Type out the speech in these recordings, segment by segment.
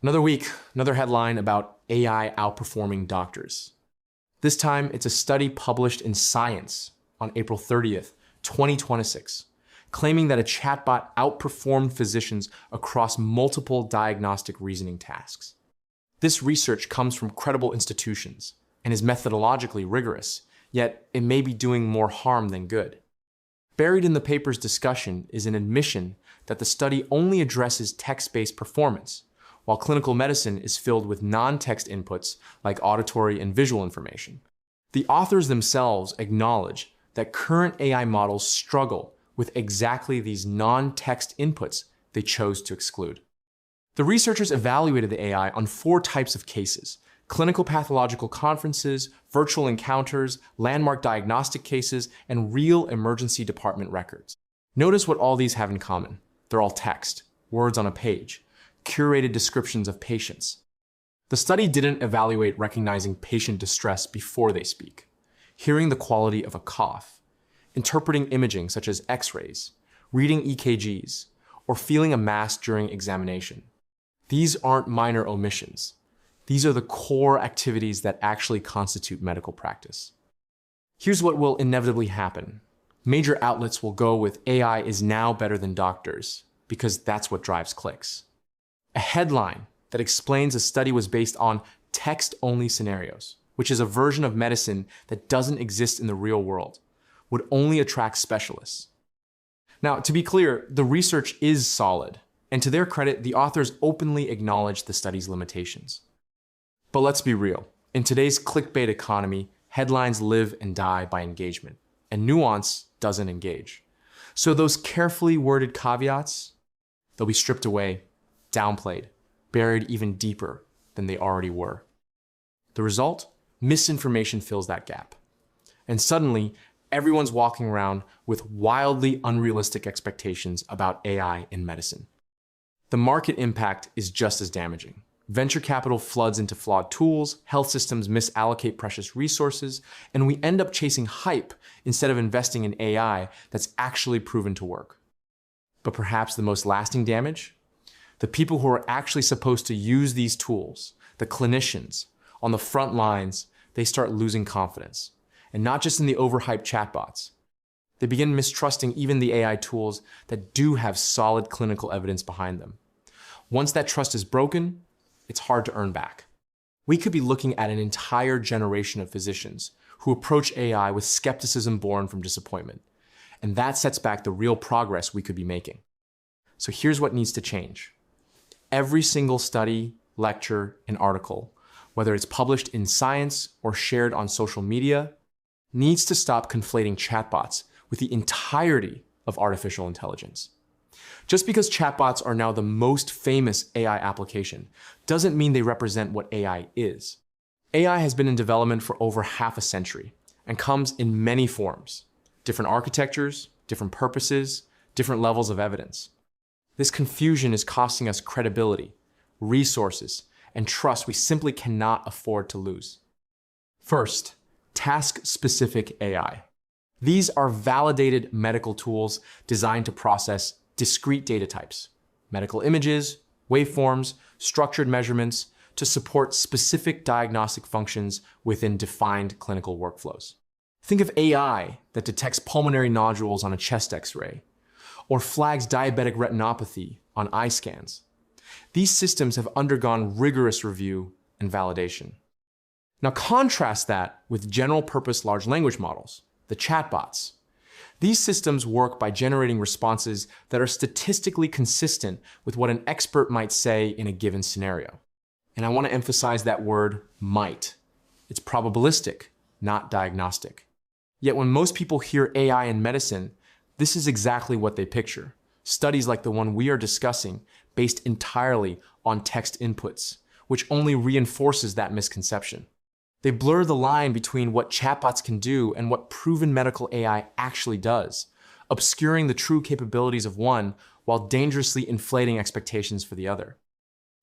Another week, another headline about AI outperforming doctors. This time, it's a study published in Science on April 30th, 2026, claiming that a chatbot outperformed physicians across multiple diagnostic reasoning tasks. This research comes from credible institutions and is methodologically rigorous, yet it may be doing more harm than good. Buried in the paper's discussion is an admission that the study only addresses text-based performance, while clinical medicine is filled with non-text inputs like auditory and visual information. The authors themselves acknowledge that current AI models struggle with exactly these non-text inputs they chose to exclude. The researchers evaluated the AI on 4 types of cases: clinical pathological conferences, virtual encounters, landmark diagnostic cases, and real emergency department records. Notice what all these have in common. They're all text, words on a page, curated descriptions of patients. The study didn't evaluate recognizing patient distress before they speak, hearing the quality of a cough, interpreting imaging such as X-rays, reading EKGs, or feeling a mass during examination. These aren't minor omissions. These are the core activities that actually constitute medical practice. Here's what will inevitably happen. Major outlets will go with AI is now better than doctors, because that's what drives clicks. A headline that explains a study was based on text-only scenarios, which is a version of medicine that doesn't exist in the real world, would only attract specialists. Now, to be clear, the research is solid, and to their credit, the authors openly acknowledge the study's limitations. But let's be real. In today's clickbait economy, headlines live and die by engagement, and nuance doesn't engage. So those carefully worded caveats, they'll be stripped away, downplayed, buried even deeper than they already were. The result? Misinformation fills that gap. And suddenly, everyone's walking around with wildly unrealistic expectations about AI in medicine. The market impact is just as damaging. Venture capital floods into flawed tools, health systems misallocate precious resources, and we end up chasing hype instead of investing in AI that's actually proven to work. But perhaps the most lasting damage? The people who are actually supposed to use these tools, the clinicians, on the front lines, they start losing confidence. And not just in the overhyped chatbots. They begin mistrusting even the AI tools that do have solid clinical evidence behind them. Once that trust is broken, it's hard to earn back. We could be looking at an entire generation of physicians who approach AI with skepticism born from disappointment. And that sets back the real progress we could be making. So here's what needs to change. Every single study, lecture, and article, whether it's published in Science or shared on social media, needs to stop conflating chatbots with the entirety of artificial intelligence. Just because chatbots are now the most famous AI application doesn't mean they represent what AI is. AI has been in development for over half a century and comes in many forms, different architectures, different purposes, different levels of evidence. This confusion is costing us credibility, resources, and trust we simply cannot afford to lose. First, task-specific AI. These are validated medical tools designed to process discrete data types, medical images, waveforms, structured measurements, to support specific diagnostic functions within defined clinical workflows. Think of AI that detects pulmonary nodules on a chest X-ray, or flags diabetic retinopathy on eye scans. These systems have undergone rigorous review and validation. Now contrast that with general-purpose large language models, the chatbots. These systems work by generating responses that are statistically consistent with what an expert might say in a given scenario. And I want to emphasize that word might. It's probabilistic, not diagnostic. Yet when most people hear AI in medicine, this is exactly what they picture. Studies like the one we are discussing based entirely on text inputs, which only reinforces that misconception. They blur the line between what chatbots can do and what proven medical AI actually does, obscuring the true capabilities of one while dangerously inflating expectations for the other.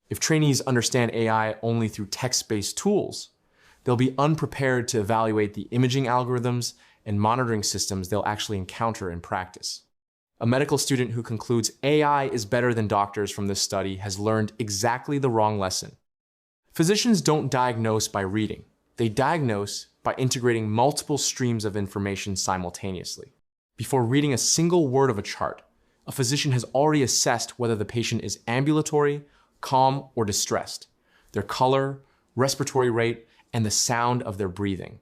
If trainees understand AI only through text-based tools, they'll be unprepared to evaluate the imaging algorithms and monitoring systems they'll actually encounter in practice. A medical student who concludes AI is better than doctors from this study has learned exactly the wrong lesson. Physicians don't diagnose by reading. They diagnose by integrating multiple streams of information simultaneously. Before reading a single word of a chart, a physician has already assessed whether the patient is ambulatory, calm, or distressed, their color, respiratory rate, and the sound of their breathing.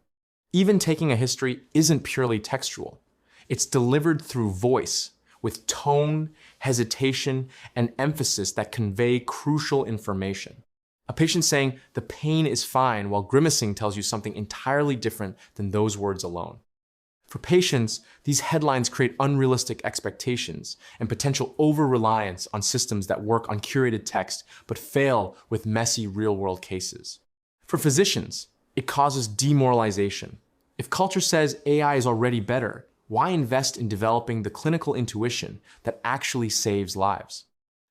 Even taking a history isn't purely textual. It's delivered through voice, with tone, hesitation, and emphasis that convey crucial information. A patient saying the pain is fine while grimacing tells you something entirely different than those words alone. For patients, these headlines create unrealistic expectations and potential over-reliance on systems that work on curated text but fail with messy real-world cases. For physicians, it causes demoralization. If culture says AI is already better, why invest in developing the clinical intuition that actually saves lives?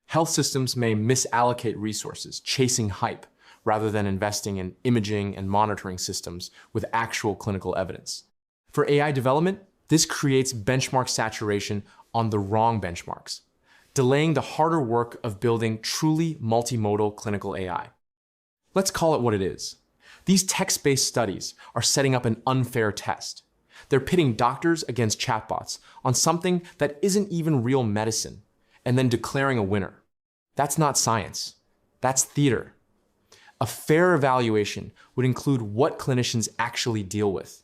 Health systems may misallocate resources, chasing hype, rather than investing in imaging and monitoring systems with actual clinical evidence. For AI development, this creates benchmark saturation on the wrong benchmarks, delaying the harder work of building truly multimodal clinical AI. Let's call it what it is. These text-based studies are setting up an unfair test. They're pitting doctors against chatbots on something that isn't even real medicine, and then declaring a winner. That's not science. That's theater. A fair evaluation would include what clinicians actually deal with: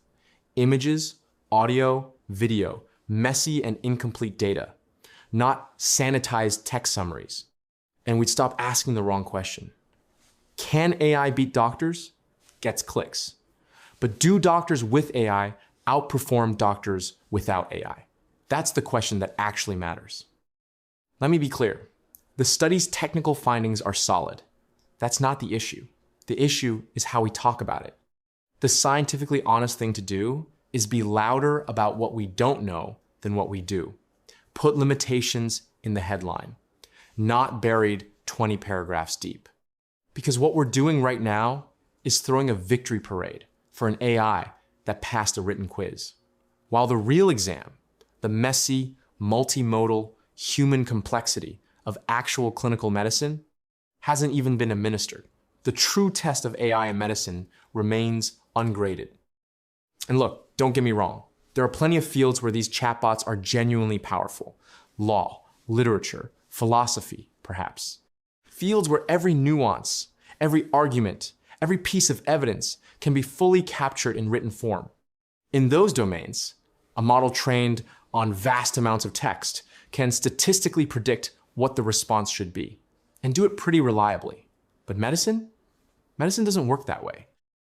images, audio, video, messy and incomplete data, not sanitized text summaries. And we'd stop asking the wrong question. Can AI beat doctors? Gets clicks. But do doctors with AI outperform doctors without AI? That's the question that actually matters. Let me be clear. The study's technical findings are solid. That's not the issue. The issue is how we talk about it. The scientifically honest thing to do is be louder about what we don't know than what we do. Put limitations in the headline, not buried 20 paragraphs deep. Because what we're doing right now is throwing a victory parade for an AI that passed a written quiz. While the real exam, the messy, multimodal, human complexity of actual clinical medicine, hasn't even been administered. The true test of AI in medicine remains ungraded. And look, don't get me wrong. There are plenty of fields where these chatbots are genuinely powerful. Law, literature, philosophy, perhaps. Fields where every nuance, every argument, every piece of evidence can be fully captured in written form. In those domains, a model trained on vast amounts of text can statistically predict what the response should be, and do it pretty reliably. But medicine? Medicine doesn't work that way.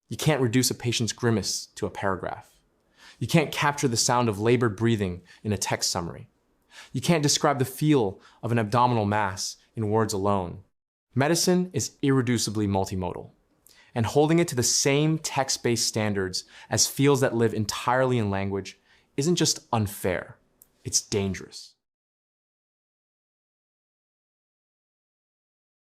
You can't reduce a patient's grimace to a paragraph. You can't capture the sound of labored breathing in a text summary. You can't describe the feel of an abdominal mass in words alone. Medicine is irreducibly multimodal, and holding it to the same text-based standards as fields that live entirely in language isn't just unfair, it's dangerous.